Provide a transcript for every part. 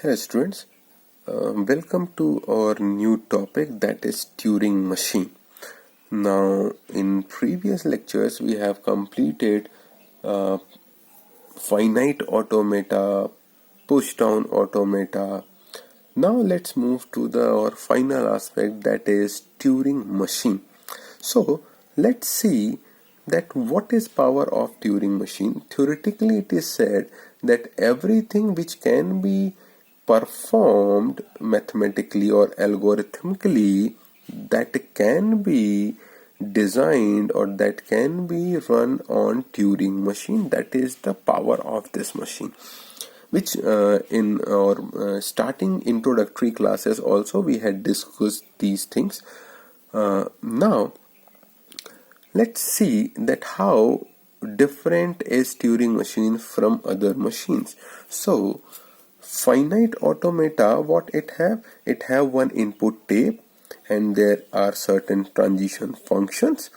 Hey students, welcome to our new topic, that is Turing machine. Now in previous lectures we have completed uh, finite automata, push down automata. Now let's move to our final aspect, that is Turing machine. So let's see that what is power of Turing machine. Theoretically it is said that everything which can be performed mathematically or algorithmically, that can be designed or that can be run on Turing machine, that is the power of this machine, which in our starting introductory classes also we had discussed these things. Now let's see that how different is Turing machine from other machines. So finite automata, what it have one input tape and there are certain transition functions.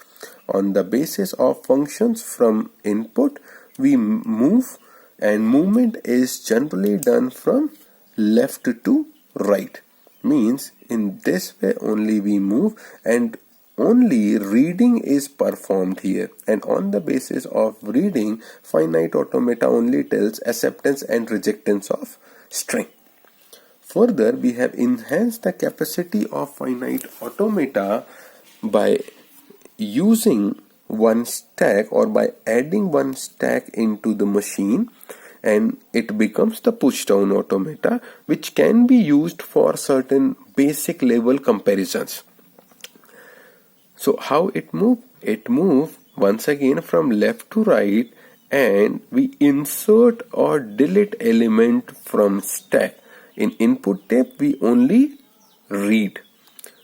On the basis of functions from input we move, and movement is generally done from left to right. Means in this way only we move, and only reading is performed here, and on the basis of reading finite automata only tells acceptance and rejectance of string. Further, we have enhanced the capacity of finite automata by using one stack or by adding one stack into the machine, and it becomes the push down automata, which can be used for certain basic level comparisons. So how it move? It move once again from left to right, and we insert or delete element from stack. In input tape we only read.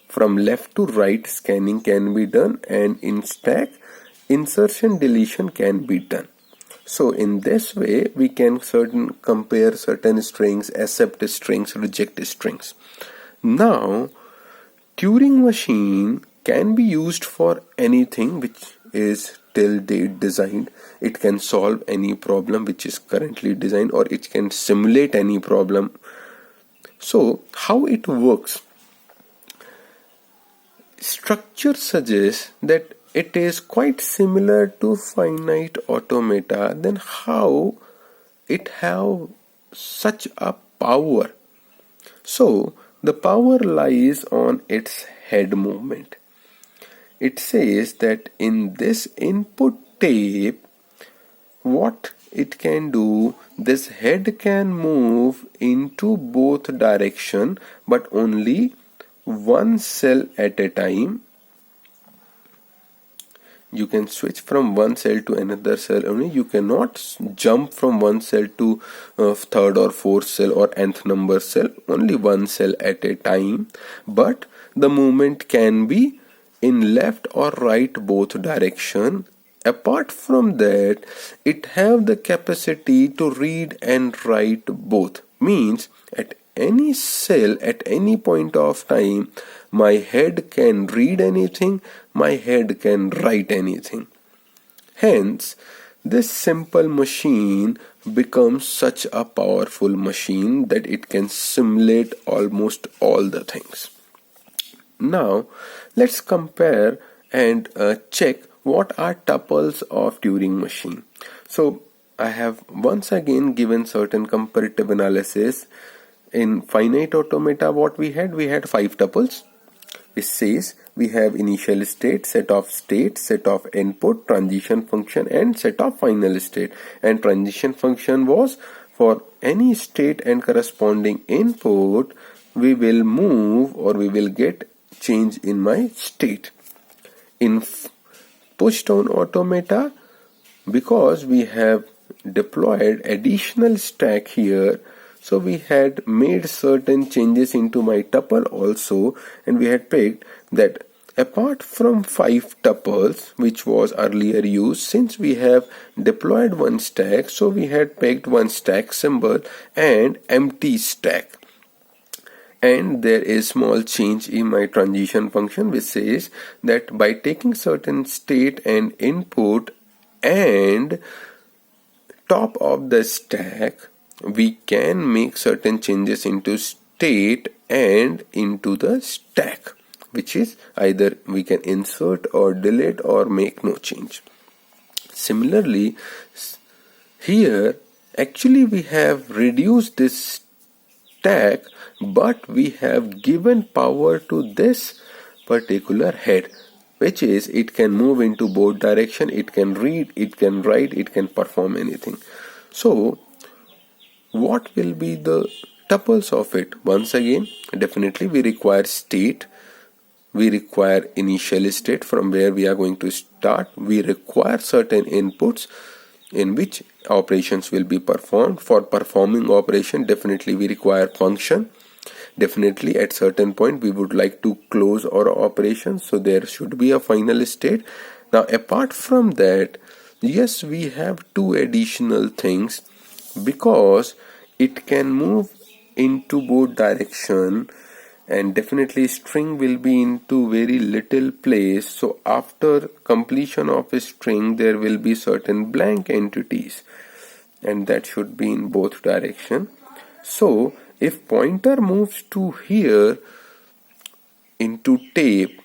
From left to right scanning can be done, and in stack insertion deletion can be done. So in this way we can compare certain strings, accept strings, reject strings. Now Turing machine can be used for anything which is till date designed. It can solve any problem which is currently designed, or it can simulate any problem. So how it works? Structure suggests that it is quite similar to finite automata. Then how it have such a power? So the power lies on its head movement. It says that in this input tape, what it can do, this head can move into both direction, but only one cell at a time. You can switch from one cell to another cell only. You cannot jump from one cell to third or fourth cell or nth number cell. Only one cell at a time. But the movement can be in left or right both direction. Apart from that, it have the capacity to read and write both. Means at any cell at any point of time, my head can read anything, my head can write anything. Hence, this simple machine becomes such a powerful machine that it can simulate almost all the things. Now, let's compare and check what are tuples of Turing machine. So, I have once again given certain comparative analysis. In finite automata, what we had 5 tuples. It says we have initial state, set of input, transition function, and set of final state. And transition function was for any state and corresponding input, we will move or we will get change in my state. In push down automata, because we have deployed additional stack here, so we had made certain changes into my tuple also, and we had picked that apart from 5 tuples which was earlier used, since we have deployed one stack, so we had picked one stack symbol and empty stack. And there is small change in my transition function, which says that by taking certain state and input and top of the stack, we can make certain changes into state and into the stack, which is either we can insert or delete or make no change. Similarly, here actually we have reduced this stack, but we have given power to this particular head, which is it can move into both direction, it can read, it can write, it can perform anything. So what will be the tuples of it? Once again, definitely we require state, we require initial state from where we are going to start, we require certain inputs in which operations will be performed. For performing operation, definitely we require function. Definitely at certain point we would like to close our operation, so there should be a final state. Now apart from that, yes, we have two additional things, because it can move into both direction, and definitely string will be into very little place. So after completion of a string there will be certain blank entities, and that should be in both direction. So if pointer moves to here into tape,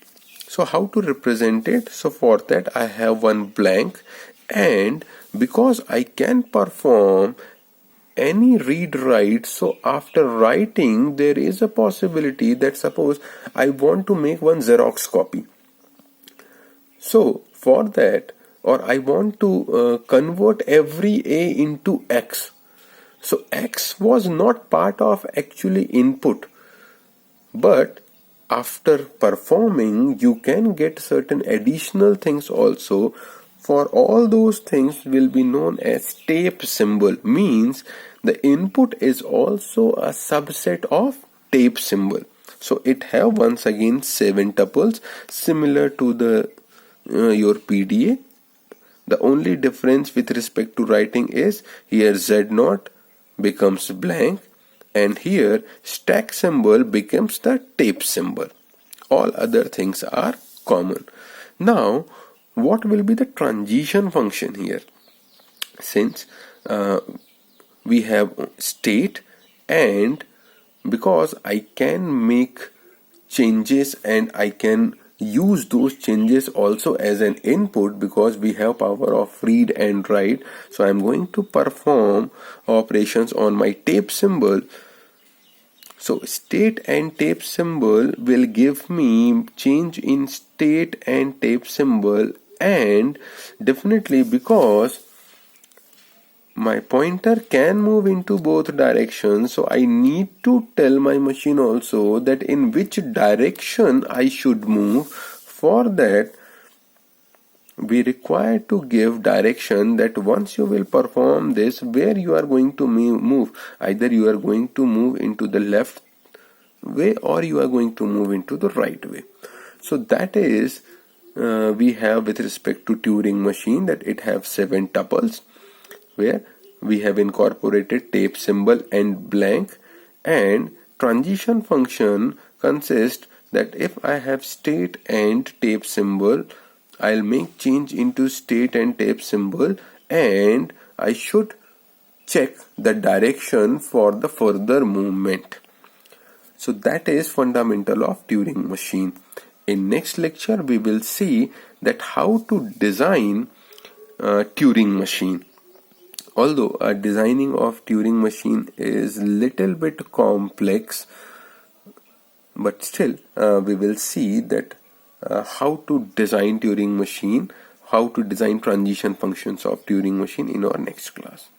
so how to represent it? So for that I have one blank, and because I can perform any read write, so after writing there is a possibility that suppose I want to make one Xerox copy. So for that, or I want to convert every A into X. So X was not part of actually input, but after performing you can get certain additional things also. For all those things will be known as tape symbol, means the input is also a subset of tape symbol. So it have once again 7 tuples similar to the your PDA. The only difference with respect to writing is here Z0 becomes blank, and here stack symbol becomes the tape symbol. All other things are common. Now what will be the transition function here? Since we have state, and because I can make changes and I can use those changes also as an input, because we have power of read and write, so I'm going to perform operations on my tape symbol. So state and tape symbol will give me change in state and tape symbol, and definitely because my pointer can move into both directions, so I need to tell my machine also that in which direction I should move. For that we require to give direction, that once you will perform this, where you are going to move, either you are going to move into the left way or you are going to move into the right way. So that is we have with respect to Turing machine, that it have 7 tuples where we have incorporated tape symbol and blank, and transition function consists that if I have state and tape symbol, I'll make change into state and tape symbol, and I should check the direction for the further movement. So that is fundamental of Turing machine. In next lecture we will see that how to design Turing machine. Although designing of Turing machine is little bit complex, but still we will see that how to design Turing machine, how to design transition functions of Turing machine in our next class.